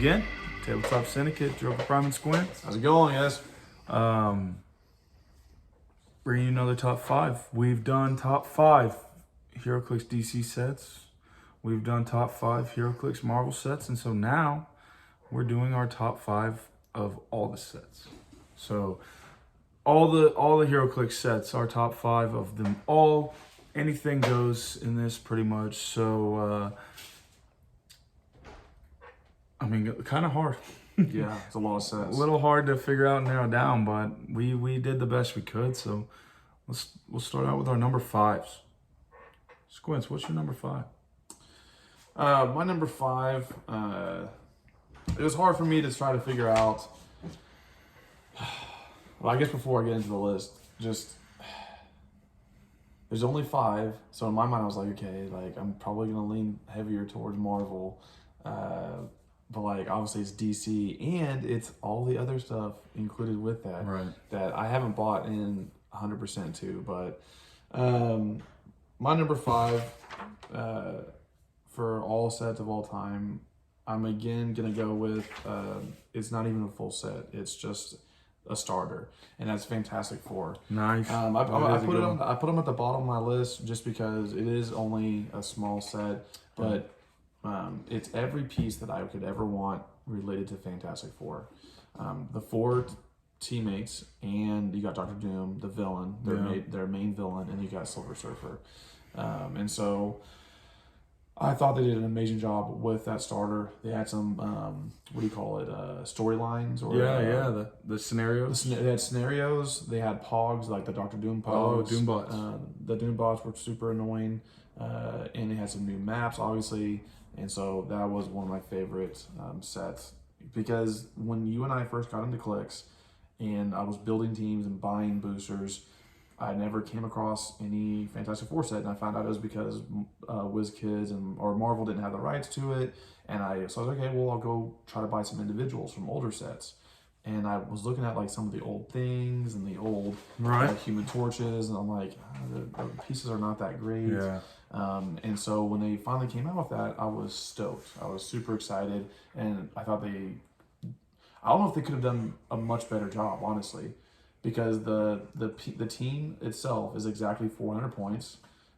again. Tabletop Syndicate, Joker Prime and Squint. How's it going, guys? Bringing you another top 5. We've done top 5 Heroclix DC sets. We've done top 5 Heroclix Marvel sets, and so now we're doing our top 5 of all the sets. So all the Heroclix sets, our top 5 of them all. Anything goes in this pretty much. So I mean, kind of hard. Yeah, it's a lot of sets. A little hard to figure out and narrow down, but we did the best we could. So we'll start out with our number 5s. Squints, what's your number 5? My number 5, it was hard for me to try to figure out. Well, I guess before I get into the list, just there's only 5, so in my mind I was like, okay, like I'm probably gonna lean heavier towards Marvel, but like obviously it's DC and it's all the other stuff included with that, Right. that I haven't bought in 100% to. But my number 5 for all sets of all time, I'm again gonna go with it's not even a full set, it's just a starter, and that's Fantastic Four. Nice. I put them at the bottom of my list just because it is only a small set, but it's every piece that I could ever want related to Fantastic Four. The 4 teammates, and you got Dr. Doom, the villain, their main villain, and you got Silver Surfer. And so I thought they did an amazing job with that starter. They had some, what do you call it, storylines? Or the scenarios. They had scenarios. They had pogs, like the Dr. Doom pogs. Oh, Doombots. The Doombots were super annoying. And they had some new maps, obviously. And so that was one of my favorite sets. Because when you and I first got into Clicks, and I was building teams and buying boosters, I never came across any Fantastic Four set, and I found out it was because WizKids or Marvel didn't have the rights to it. And so I was like, okay, well, I'll go try to buy some individuals from older sets. And I was looking at like some of the old things and the old Human Torches, and I'm like, the pieces are not that great. Yeah. And so when they finally came out with that, I was stoked. I was super excited, and I thought I don't know if they could have done a much better job, honestly. Because the team itself is exactly 400 points,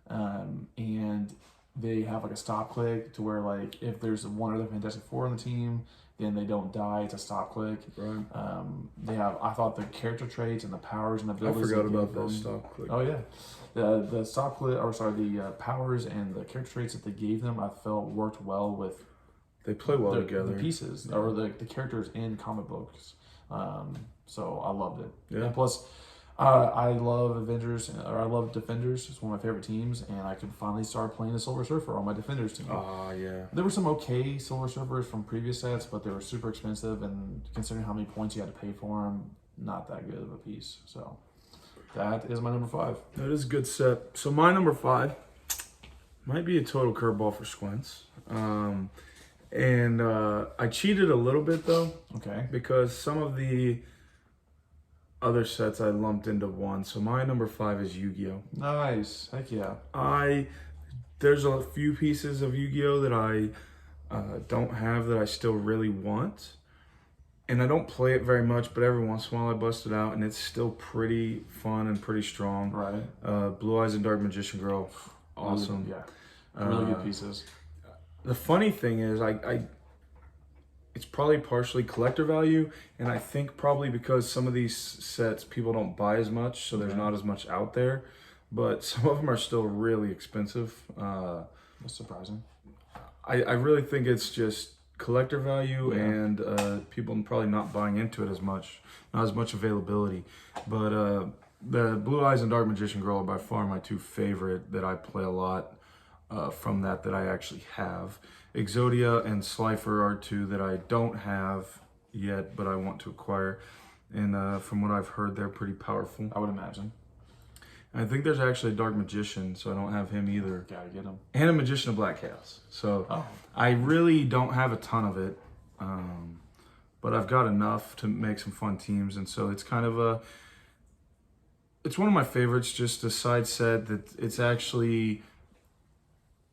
and they have like a stop click to where like if there's one other Fantastic Four on the team, then they don't die. It's a stop click. Right. I thought the character traits and the powers and abilities. I forgot about those stop click. Oh yeah, the stop click, the powers and the character traits that they gave them, I felt worked well with. They play well together. The pieces or the characters in comic books. So I loved it. Yeah. And plus, I love Avengers, or I love Defenders. It's one of my favorite teams, and I could finally start playing the Silver Surfer on my Defenders team. Yeah. There were some okay Silver Surfers from previous sets, but they were super expensive, and considering how many points you had to pay for them, not that good of a piece. So that is my number 5. That is a good set. So my number 5 might be a total curveball for Squints. And I cheated a little bit though. Okay. Because some of the other sets I lumped into one. So my number 5 is Yu-Gi-Oh! Nice. Heck yeah. There's a few pieces of Yu-Gi-Oh! That I don't have that I still really want. And I don't play it very much, but every once in a while I bust it out, and it's still pretty fun and pretty strong. Right. Blue Eyes and Dark Magician Girl. Awesome. Really, yeah. Really good pieces. The funny thing is, it's probably partially collector value, and I think probably because some of these sets people don't buy as much, so there's not as much out there, but some of them are still really expensive. That's surprising. I really think it's just collector value and people probably not buying into it as much, not as much availability. But the Blue Eyes and Dark Magician Girl are by far my 2 favorite that I play a lot. From that I actually have. Exodia and Slifer are 2 that I don't have yet, but I want to acquire. And from what I've heard, they're pretty powerful. I would imagine. And I think there's actually a Dark Magician, so I don't have him either. Gotta get him. And a Magician of Black Chaos. So I really don't have a ton of it, but I've got enough to make some fun teams. And so it's kind of it's one of my favorites, just a side set that it's actually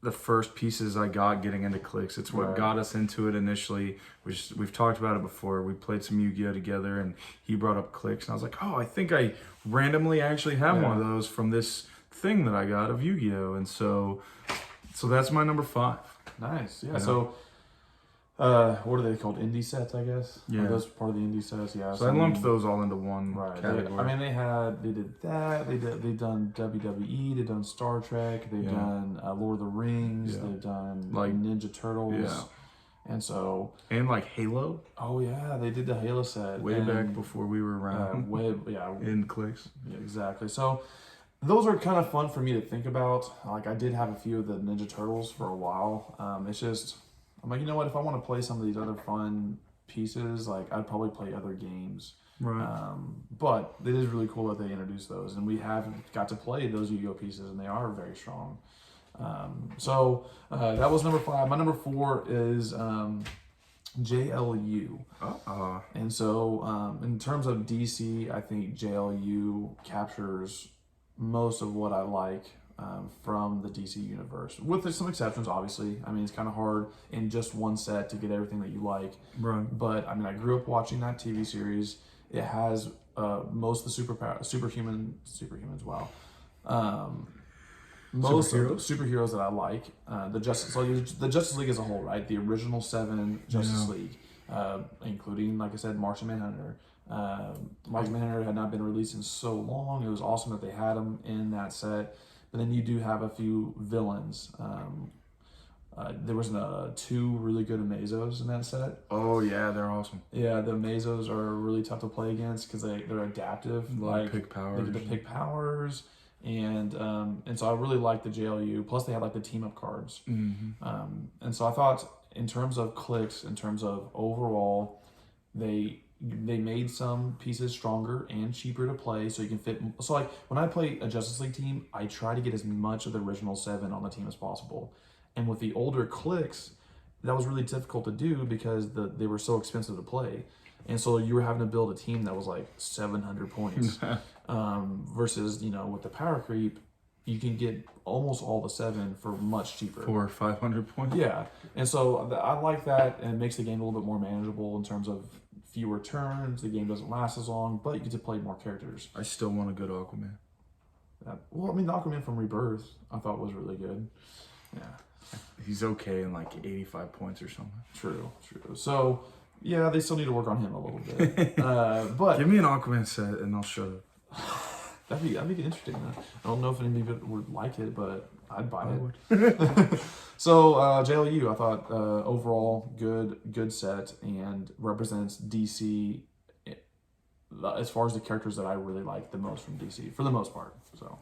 the first pieces I got getting into Clicks. It's what got us into it initially. We've talked about it before. We played some Yu-Gi-Oh together, and he brought up Clicks, and I was like, oh, I think I randomly actually have one of those from this thing that I got of Yu-Gi-Oh, and so that's my number 5. Nice. Yeah. So, what are they called? Indie sets, I guess. Yeah. Are those part of the indie sets? Yeah. So I lumped those all into one Right. category. They did that. They've done WWE. They've done Star Trek. They've done Lord of the Rings. Yeah. They've done Like Ninja Turtles. Yeah. And so. And like Halo. Oh yeah, they did the Halo set Way back before we were around. In Clicks. Yeah, exactly. So. Those are kind of fun for me to think about. Like I did have a few of the Ninja Turtles for a while. It's just, I'm like, you know what? If I want to play some of these other fun pieces, like I'd probably play other games. Right. But it is really cool that they introduced those, and we have got to play those Yu-Gi-Oh pieces, and they are very strong. So that was number 5. My number 4 is JLU. And so in terms of DC, I think JLU captures most of what I like from the DC universe, with some exceptions, obviously. I mean, it's kind of hard in just one set to get everything that you like. Right. But I mean, I grew up watching that TV series. It has most of the superhumans. Wow. Most of the superheroes that I like. The Justice League as a whole, right? The original 7 Justice League, including, like I said, Martian Manhunter. Martian Manhunter had not been released in so long. It was awesome that they had him in that set. But then you do have a few villains. There was 2 really good Amazos in that set. Oh yeah, they're awesome. Yeah, the Amazos are really tough to play against because they're adaptive. Like pick powers. They get to pick powers, and so I really like the JLU. Plus they had like the team up cards. Mm-hmm. And so I thought in terms of clicks, in terms of overall, they made some pieces stronger and cheaper to play, so you can fit. So like when I play a Justice League team, I try to get as much of the original 7 on the team as possible. And with the older clicks, that was really difficult to do because they were so expensive to play. And so you were having to build a team that was like 700 points. Versus, with the power creep, you can get almost all the 7 for much cheaper. For 500 points? Yeah. And so I like that, and it makes the game a little bit more manageable in terms of fewer turns. The game doesn't last as long, but you get to play more characters. I still want a good Aquaman. Well, I mean, the Aquaman from Rebirth I thought was really good. Yeah. He's okay in like 85 points or something. True. So, yeah, they still need to work on him a little bit. But give me an Aquaman set and I'll shut up. That'd be interesting. I don't know if anybody would like it, but I'd buy it. So JLU, I thought overall good set, and represents DC as far as the characters that I really like the most from DC for the most part. So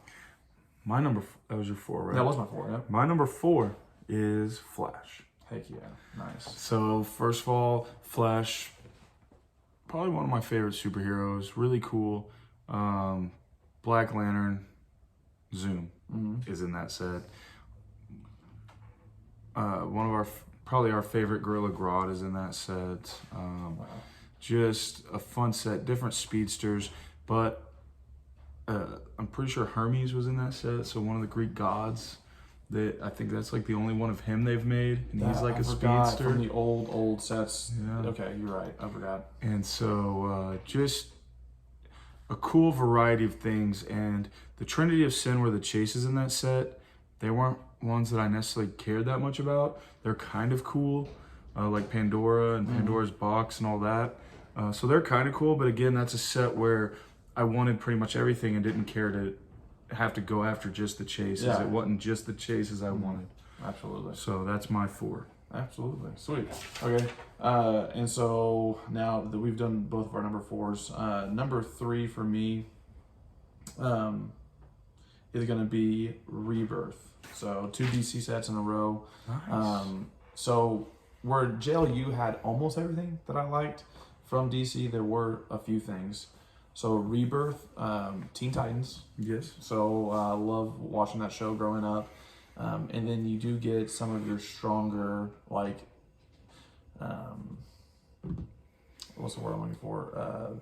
my that was your 4, right? That was my 4. Yeah. My number 4 is Flash. Heck yeah, nice. So first of all, Flash, probably one of my favorite superheroes. Really cool. Black Lantern, Zoom is in that set. One of probably our favorite Gorilla Grodd is in that set. Just a fun set, different speedsters, but I'm pretty sure Hermes was in that set. So one of the Greek gods. I think that's like the only one of him they've made, and he's like a speedster from the old sets. Yeah. Okay, you're right. I forgot. And so just a cool variety of things. And the Trinity of Sin were the chases in that set. They weren't ones that I necessarily cared that much about. They're kind of cool, like Pandora and Pandora's Box and all that. So they're kind of cool, but again, that's a set where I wanted pretty much everything and didn't care to have to go after just the chases. Yeah. It wasn't just the chases I wanted. Absolutely. So that's my 4. Absolutely. Sweet. Okay. And so now that we've done both of our number 4s, number 3 for me is going to be Rebirth. So 2 DC sets in a row. Nice. So where JLU had almost everything that I liked from DC, there were a few things. So Rebirth, Teen Titans. Yes. So I love watching that show growing up. And then you do get some of your stronger, like, what's the word I'm looking for?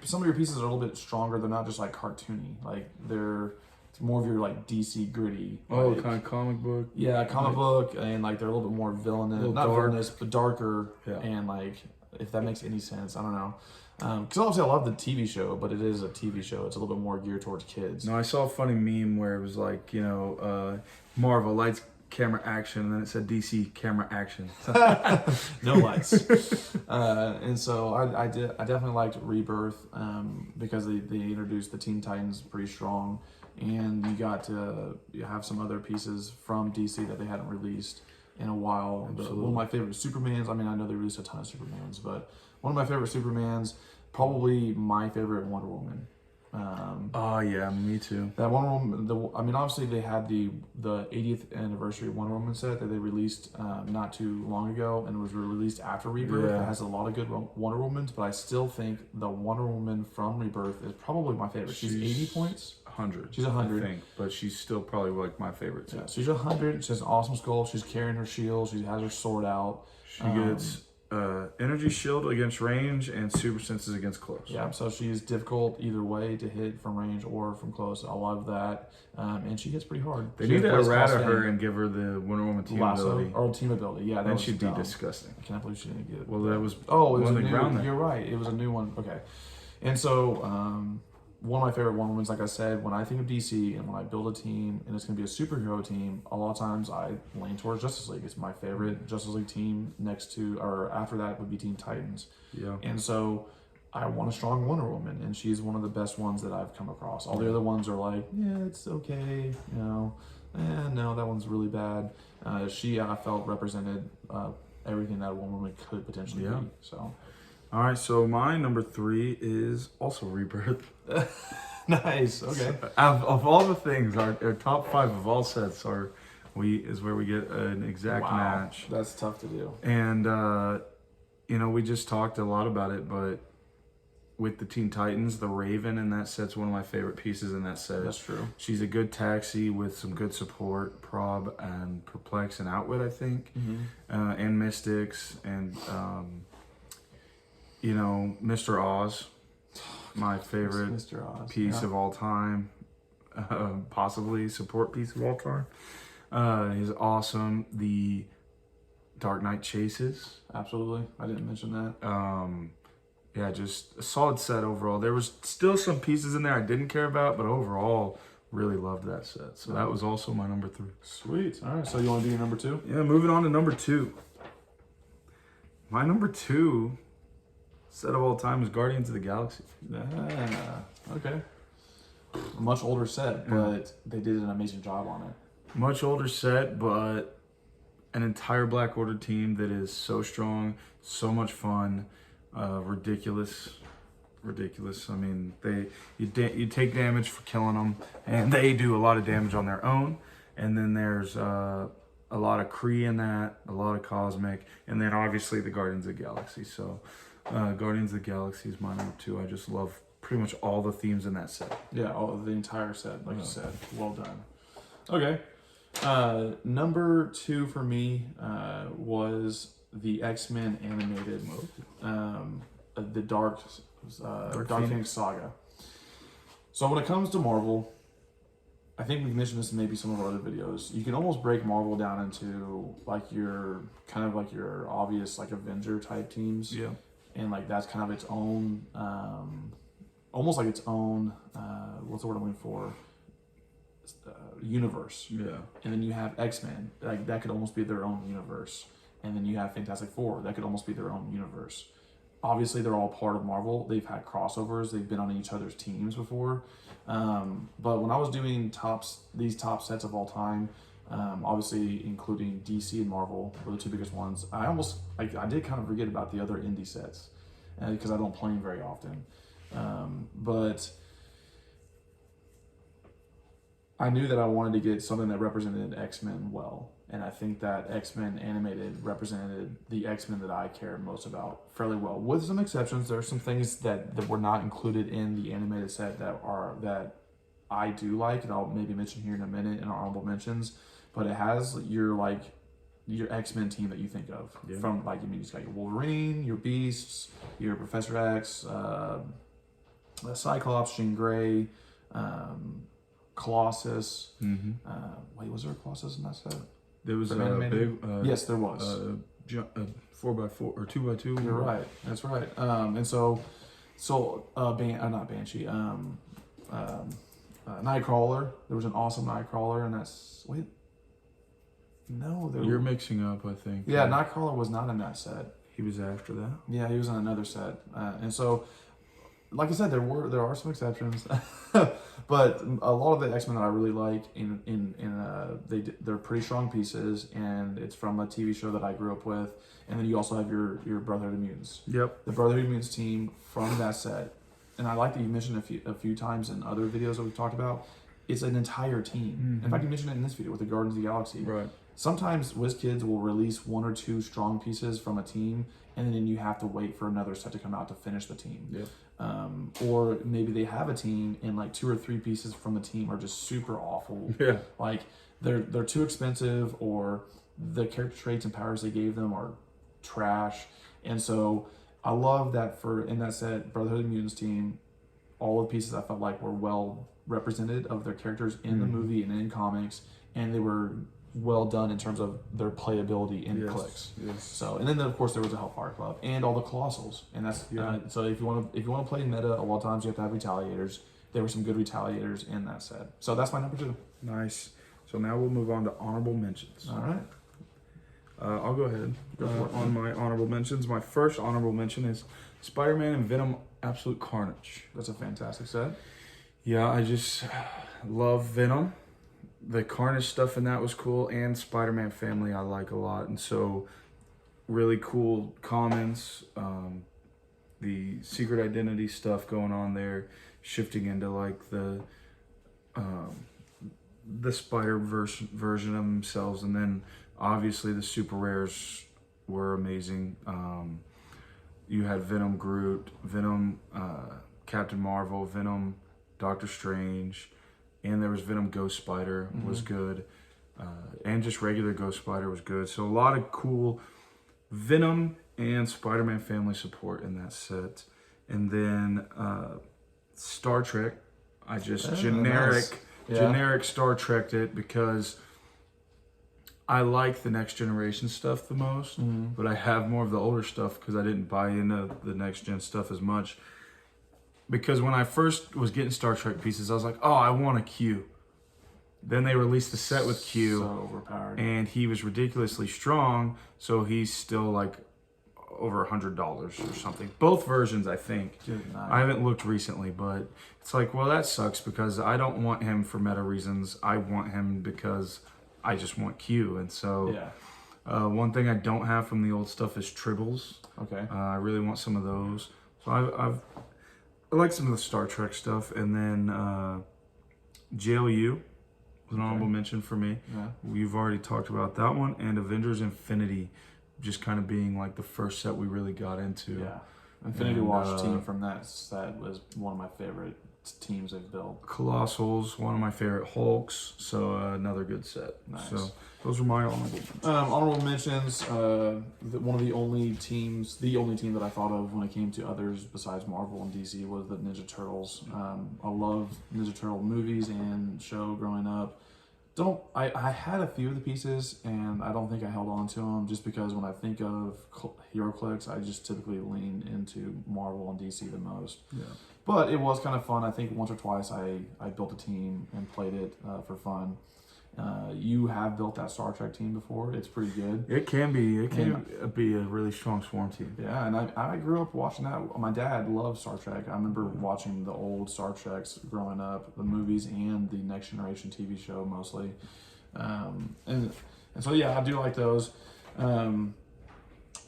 Some of your pieces are a little bit stronger. They're not just like cartoony. Like they're It's more of your like DC gritty. Oh, like, kind of comic book. Yeah, comic book, and like they're a little bit more villainous, not villainous, but darker. Yeah. And like, if that makes any sense, I don't know. Because obviously I love the TV show, but it is a TV show. It's a little bit more geared towards kids. No, I saw a funny meme where it was like, Marvel lights, camera, action, and then it said DC camera, action. No lights. And so I definitely liked Rebirth because they introduced the Teen Titans pretty strong, and you got to have some other pieces from DC that they hadn't released in a while. One of my favorite Supermans, I mean, I know they released a ton of Supermans, but one of my favorite Supermans, probably my favorite, Wonder Woman. Oh yeah, me too. That Wonder Woman, I mean, obviously they had the 80th anniversary Wonder Woman set that they released not too long ago, and it was released after Rebirth. Yeah. It has a lot of good Wonder Womans, but I still think the Wonder Woman from Rebirth is probably my favorite. She's 80 points. 100. She's 100. I think, but she's still probably like my favorite too. Yeah, she's 100. She has an awesome skull. She's carrying her shield. She has her sword out. She gets energy shield against range and super senses against close. Yeah, so she's difficult either way to hit from range or from close. I love that. And she hits pretty hard. They need to errata her and give her the Wonder Woman team ability. Or team ability, yeah. Then she'd be disgusting. I can't believe she didn't get it. Well, that was it was a new, ground there. you're right. It was a new one. Okay. And so one of my favorite Wonder Womans, like I said, when I think of DC and when I build a team and it's going to be a superhero team, a lot of times I lean towards Justice League. It's my favorite Justice League team. Next to, or after that would be Teen Titans. Yeah. And so I want a strong Wonder Woman, and she's one of the best ones that I've come across. All the other ones are like, yeah, it's okay, no, that one's really bad. She, I felt, represented everything that a Wonder Woman could potentially be. So. All right, so my number 3 is also Rebirth. Nice. Okay. So, of all the things, our top 5 of all sets is where we get an exact match. That's tough to do. And we just talked a lot about it, but with the Teen Titans, the Raven in that set's one of my favorite pieces in that set. That's true. She's a good taxi with some good support, prob and perplex and outwit, I think, and mystics and. Mr. Oz, my favorite Mr. Oz. piece of all time, possibly support piece of all time. He's awesome. The Dark Knight Chases. Absolutely. I didn't mention that. Just a solid set overall. There was still some pieces in there I didn't care about, but overall, really loved that set. So that was also my number 3. Sweet. All right. So you want to do your number 2? Yeah, moving on to number 2. My number 2... set of all time is Guardians of the Galaxy. Okay. Much older set, but they did an amazing job on it. Much older set, but an entire Black Order team that is so strong, so much fun, ridiculous. I mean, you take damage for killing them, and they do a lot of damage on their own. And then there's a lot of Kree in that, a lot of Cosmic, and then obviously the Guardians of the Galaxy. So. Guardians of the Galaxy is my number 2. I just love pretty much all the themes in that set. Yeah, the entire set, like you said. Well done. Okay. Number 2 for me was the XMen Animated, the Dark Phoenix Saga. So when it comes to Marvel, I think we've mentioned this in maybe some of our other videos. You can almost break Marvel down into like your obvious like Avenger type teams. Yeah. And like that's kind of its own, almost like its own, what's the word I'm looking for? Universe. Yeah. And then you have X-Men, like that could almost be their own universe. And then you have Fantastic Four, that could almost be their own universe. Obviously, they're all part of Marvel. They've had crossovers. They've been on each other's teams before. But when I was doing these top sets of all time, obviously including DC and Marvel were the 2 biggest ones. I did kind of forget about the other indie sets because I don't play them very often. But I knew that I wanted to get something that represented X-Men well. And I think that XMen Animated represented the X-Men that I care most about fairly well. With some exceptions, there are some things that were not included in the animated set that I do like, and I'll maybe mention here in a minute in our honorable mentions. But it has your X-Men team that you think of. Yeah. From like, you just got your Wolverine, your Beasts, your Professor X, Cyclops, Jean Grey, Colossus. Mm-hmm. Wait, was there a Colossus in that set? There was a Animated? big. Yes, there was. 4x4 or 2x2. You're right. That's right. And so not Banshee. Nightcrawler. There was an awesome Nightcrawler, and You're mixing up, I think. Yeah, Nightcrawler was not in that set. He was after that. Yeah, he was in another set, and so, like I said, there are some exceptions, but a lot of the X-Men that I really like they're pretty strong pieces, and it's from a TV show that I grew up with, and then you also have your Brotherhood of Mutants. Yep. The Brotherhood of Mutants team from that set, and I like that you mentioned a few times in other videos that we've talked about. It's an entire team. Mm-hmm. In fact, you mentioned it in this video with the Guardians of the Galaxy. Right. Sometimes WizKids will release 1 or 2 strong pieces from a team, and then you have to wait for another set to come out to finish the team. Yep. Or maybe they have a team, and like 2 or 3 pieces from the team are just super awful. Yeah. Like they're too expensive, or the character traits and powers they gave them are trash. And so I love that in that set, Brotherhood of Mutants team, all the pieces I felt like were well represented of their characters in the movie and in comics, and they were well done in terms of their playability in clicks. Yes. So, and then of course there was a Hellfire Club and all the Colossals, and that's so if you want to play meta, a lot of times you have to have Retaliators. There were some good Retaliators in that set. So that's my number 2. Nice. So now we'll move on to honorable mentions. All right. I'll go ahead. Go for it. On my honorable mentions, my first honorable mention is Spider-Man and Venom Absolute Carnage. That's a fantastic set. Yeah, I just love Venom. The Carnage stuff in that was cool, and Spider-Man family I like a lot. And so really cool comments, the secret identity stuff going on there, shifting into like the Spider-Verse version of themselves, and then obviously the super rares were amazing. You had Venom Groot, Venom Captain Marvel, Venom Doctor Strange, and there was Venom Ghost Spider was good, and just regular Ghost Spider was good. So a lot of cool Venom and Spider-Man family support in that set. And then Star Trek, I just generic Star Trek'd it because I like the next generation stuff the most, but I have more of the older stuff because I didn't buy into the next gen stuff as much. Because when I first was getting Star Trek pieces, I was like, oh, I want a Q. Then they released the set with Q. So overpowered. And he was ridiculously strong, so he's still like over $100 or something. Both versions, I think. I haven't looked recently, but it's like, well, that sucks because I don't want him for meta reasons. I want him because I just want Q. And so one thing I don't have from the old stuff is tribbles. Okay. I really want some of those. So I like some of the Star Trek stuff. And then JLU was an honorable mention for me. Yeah. We've already talked about that one. And Avengers Infinity just kind of being like the first set we really got into. Yeah. Infinity Watch team from that set was one of my favorite teams they've built. Colossals, one of my favorite Hulks. So another good set. Nice. So those are my honorable mentions. Honorable mentions, one of the only team that I thought of when it came to others besides Marvel and DC was the Ninja Turtles. I love Ninja Turtle movies and show growing up. I had a few of the pieces, and I don't think I held on to them just because when I think of Heroclix, I just typically lean into Marvel and DC the most. Yeah. But it was kind of fun. I think once or twice I built a team and played it for fun. You have built that Star Trek team before. It's pretty good. It can be a really strong swarm team. Yeah, and I grew up watching that. My dad loved Star Trek. I remember watching the old Star Treks growing up, the movies and the Next Generation TV show mostly. And so yeah, I do like those. Some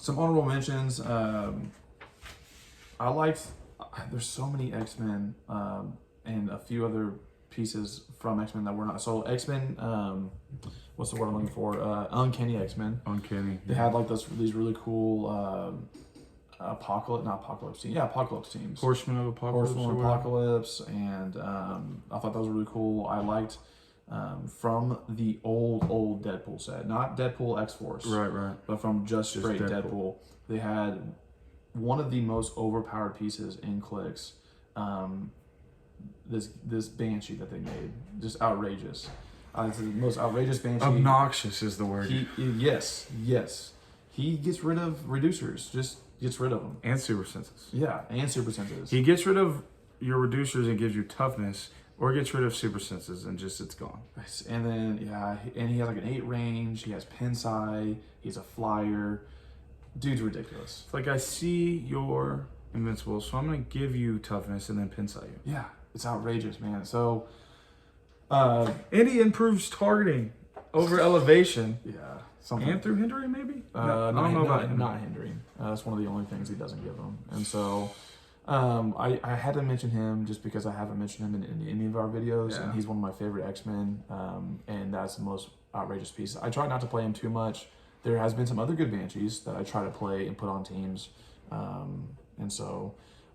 honorable mentions. There's so many X-Men and a few other pieces from X-Men that were not. So X-Men, what's the word I'm looking for? Uncanny X-Men. Uncanny. They had like these really cool apocalypse teams. Horsemen of Apocalypse. Horsemen of Apocalypse, and I thought that was really cool. I liked from the old Deadpool set, not Deadpool X-Force. Right. But from just straight Deadpool. They had one of the most overpowered pieces in Clicks. this Banshee that they made. Just outrageous. It's the most outrageous Banshee. Obnoxious is the word. Yes. He gets rid of reducers. Just gets rid of them. And super senses. Yeah, and super senses. He gets rid of your reducers and gives you toughness, or gets rid of super senses and just it's gone. And then and he has like an 8 range. He has Pinsai. He's a flyer. Dude's ridiculous. It's like I see you're invincible, so I'm gonna give you toughness and then Pinsai you. Yeah, it's outrageous, man. So, and he improves targeting over elevation. Yeah, something. And through hindering, maybe? I don't know about not hindering. That's one of the only things he doesn't give them. And so, I had to mention him just because I haven't mentioned him in any of our videos, and he's one of my favorite X-Men, and that's the most outrageous piece. I try not to play him too much. There has been some other good Banshees that I try to play and put on teams, and so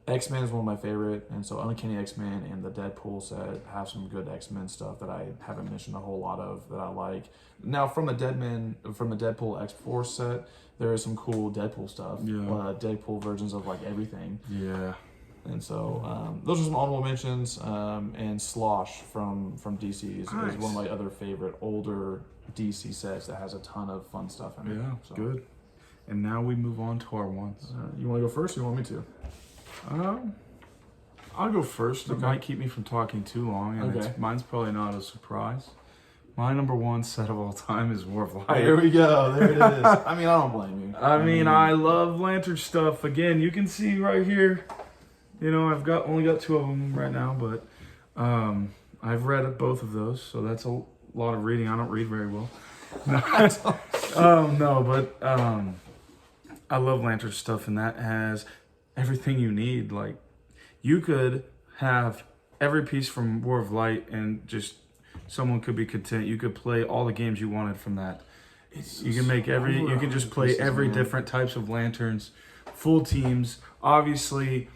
X-Men is one of my favorite, and so Uncanny X-Men and the Deadpool set have some good X-Men stuff that I haven't mentioned a whole lot of that I like. Now from the Deadpool X-Force set, there is some cool Deadpool stuff. Yeah. Deadpool versions of like everything. Yeah. And so those are some honorable mentions. And Slosh from DC is one of my other favorite older DC sets that has a ton of fun stuff in it. Yeah, so. Good. And now we move on to our ones. You want to go first or you want me to? I'll go first. It might keep me from talking too long, and mine's probably not a surprise. My number 1 set of all time is War of Light. Here we go. There it is. I mean, I don't blame you. I love lantern stuff. Again, you can see right here. You know, I've only got 2 of them right now, but I've read both of those, so that's a lot of reading. I don't read very well. I love lantern stuff, and that has everything you need. Like, you could have every piece from War of Light and just someone could be content. You could play all the games you wanted from that. You can make you can just play every different types of lanterns, full teams. Obviously,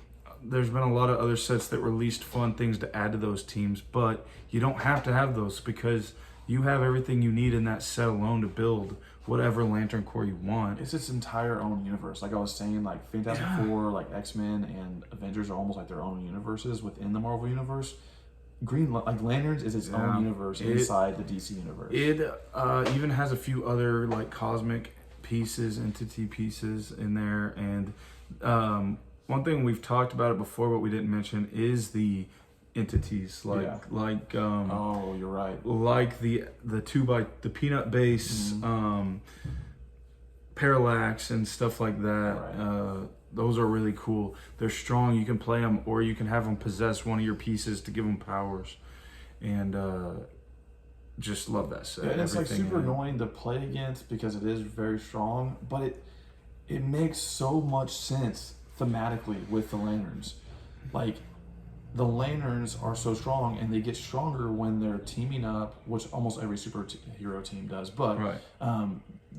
there's been a lot of other sets that released fun things to add to those teams, but you don't have to have those because you have everything you need in that set alone to build whatever lantern core you want. It's its entire own universe. Like I was saying, like Fantastic Four, like X-Men and Avengers are almost like their own universes within the Marvel universe. Lanterns is its own universe inside the DC universe. It even has a few other like cosmic pieces, entity pieces in there, and one thing we've talked about it before, but we didn't mention is the entities oh, you're right. Like the peanut base, parallax and stuff like that. Right. Those are really cool. They're strong. You can play them, or you can have them possess one of your pieces to give them powers, and just love that set. Yeah, and it's like super annoying to play against because it is very strong, but it makes so much sense thematically with the lanterns. Like, the lanterns are so strong, and they get stronger when they're teaming up, which almost every superhero team does. But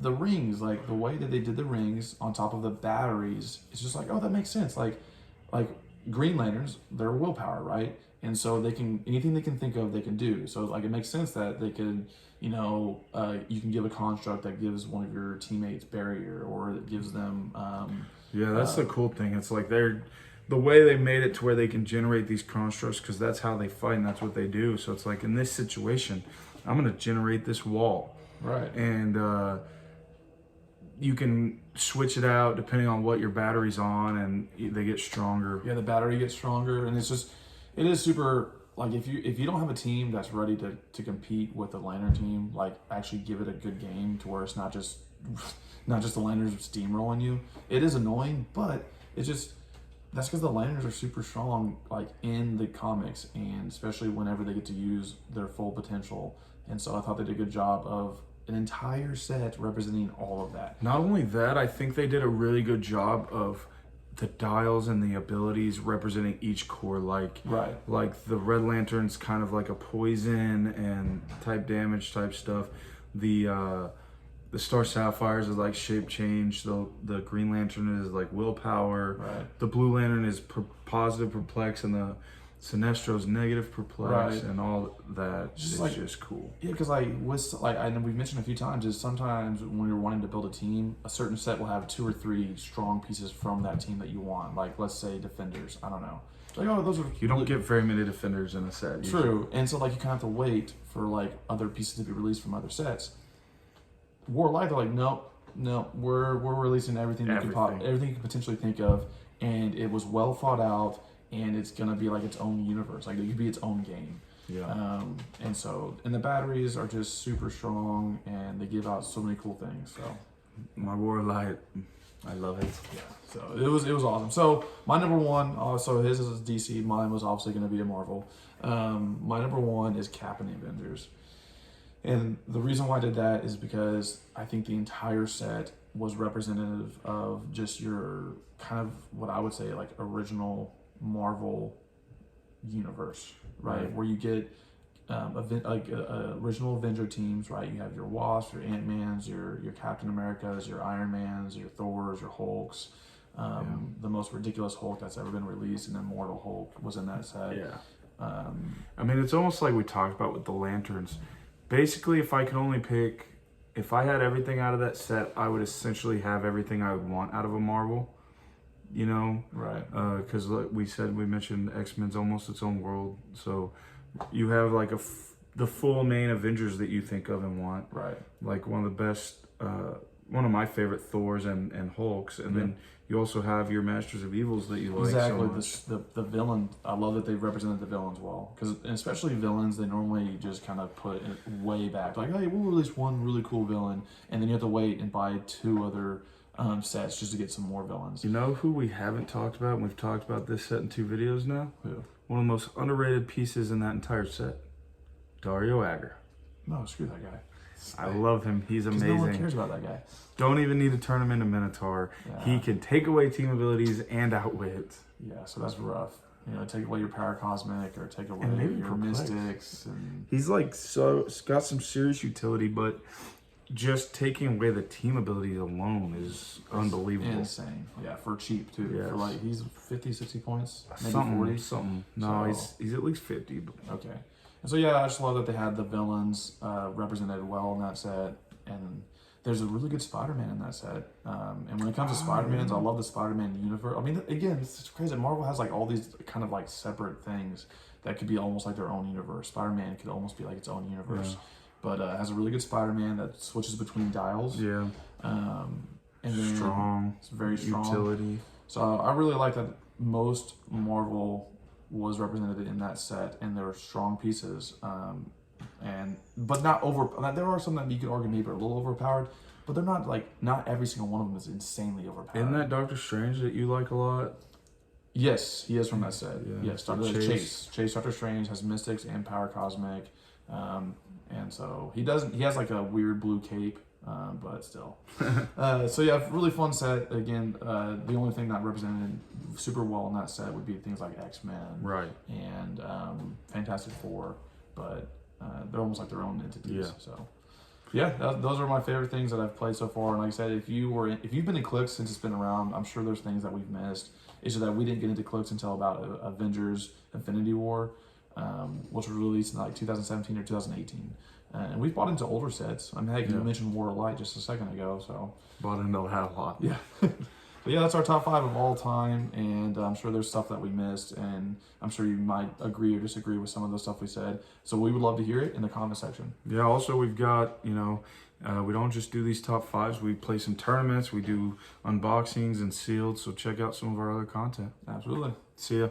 the rings, like the way that they did the rings on top of the batteries, it's just like, oh, that makes sense. Like Green Lanterns, they're willpower, right? And so they can, anything they can think of, they can do. So like it makes sense that they could, you can give a construct that gives one of your teammates barrier, or that gives them. That's the cool thing. It's like the way they made it to where they can generate these constructs, because that's how they fight and that's what they do. So it's like, in this situation, I'm going to generate this wall. Right. And you can switch it out depending on what your battery's on, and they get stronger. Yeah, the battery gets stronger, and it is super, like, if you don't have a team that's ready to compete with the lantern team, like, actually give it a good game to where it's not just the lanterns steamrolling you. It is annoying, but it's just, that's because the lanterns are super strong, like in the comics, and especially whenever they get to use their full potential. And so I thought they did a good job of an entire set representing all of that. Not only that, I think they did a really good job of the dials and the abilities representing each core. Like the Red Lantern's kind of like a poison and type damage type stuff. The Star Sapphires is like shape change. The Green Lantern is like willpower. Right. The Blue Lantern is positive perplex, and the Sinestro's negative perplex, and all that. It's just cool. Yeah, because I know we've mentioned a few times, is sometimes when you're wanting to build a team, a certain set will have 2 or 3 strong pieces from that team that you want. Like, let's say Defenders. I don't know. Like, oh, those are You don't get very many defenders in a set. Usually. true, and so like you kind of have to wait for like other pieces to be released from other sets. War Light, they're like, nope, we're releasing everything you can potentially think of, and it was well thought out, and it's gonna be like its own universe, like it could be its own game. Yeah. And the batteries are just super strong, and they give out so many cool things. So my War Light, I love it. yeah, so it was awesome. So my number one, so his is DC, mine was obviously going to be a Marvel. My number one is Cap and the Avengers, and the reason why I did that is because I think the entire set was representative of just your kind of what I would say like original Marvel universe, right? Where you get original Avenger teams, right? You have your Wasp, your Ant-Mans, your Captain Americas, your Iron Mans, your Thors, your Hulks. The most ridiculous Hulk that's ever been released, an Immortal Hulk, was in that set. Yeah. I mean, it's almost like we talked about with the Lanterns. Basically, if I could only pick, if I had everything out of that set, I would essentially have everything I would want out of a Marvel. You know, right? Because like we mentioned X-Men's almost its own world, so you have like the full main Avengers that you think of and want, right? Like one of the best, one of my favorite Thors and Hulks, and then you also have your Masters of Evils that you like so much. The villain. I love that they've represented the villains well, because especially villains, they normally just kind of put it way back, like, hey, we'll release one really cool villain, and then you have to wait and buy 2 other sets just to get some more villains. You know who we haven't talked about, and we've talked about this set in 2 videos now? Who? One of the most underrated pieces in that entire set. Dario Agger. No, screw that guy. I love him. He's amazing. No one cares about that guy. Don't even need to turn him into Minotaur. Yeah. He can take away team abilities and outwit. Yeah, so that's rough. You know, take away your Paracosmic or take away your Mystics. And he's like got some serious utility, but just taking away the team abilities alone is unbelievable. Insane. Yeah, for cheap too. Yes. For like, he's 50, 60 points, maybe something, 40. Something. No, so, he's at least 50. But. Okay. And so yeah, I just love that they had the villains represented well in that set, and there's a really good Spider-Man in that set. And when it comes to Spider-Mans, I love the Spider-Man universe. I mean, again, it's crazy. Marvel has like all these kind of like separate things that could be almost like their own universe. Spider-Man could almost be like its own universe. Yeah. But has a really good Spider-Man that switches between dials. Yeah. And then strong. It's very strong. Utility. So I really like that most Marvel was represented in that set, and there were strong pieces. But not over. There are some that you could argue maybe are a little overpowered, but they're not like, not every single one of them is insanely overpowered. Isn't that Doctor Strange that you like a lot? Yes, he is from that set. Yeah. Yes, Chase Doctor Strange has Mystics and Paracosmic. And so he has like a weird blue cape, but still. So yeah, really fun set. Again, the only thing not represented super well in that set would be things like X-Men, right, and Fantastic Four, but they're almost like their own entities. Yeah. So yeah, those are my favorite things that I've played so far. And like I said, if you've been in Clix since it's been around, I'm sure there's things that we've missed. It's just that we didn't get into Clix until about Avengers: Infinity War. Which was released in like 2017 or 2018. And we've bought into older sets. I mean, heck, you mentioned War of Light just a second ago, so. Bought into that a lot. Yeah. But yeah, that's our top 5 of all time, and I'm sure there's stuff that we missed, and I'm sure you might agree or disagree with some of the stuff we said. So we would love to hear it in the comment section. Yeah, also we've got, we don't just do these top 5s. We play some tournaments. We do unboxings and sealed, so check out some of our other content. Absolutely. See ya.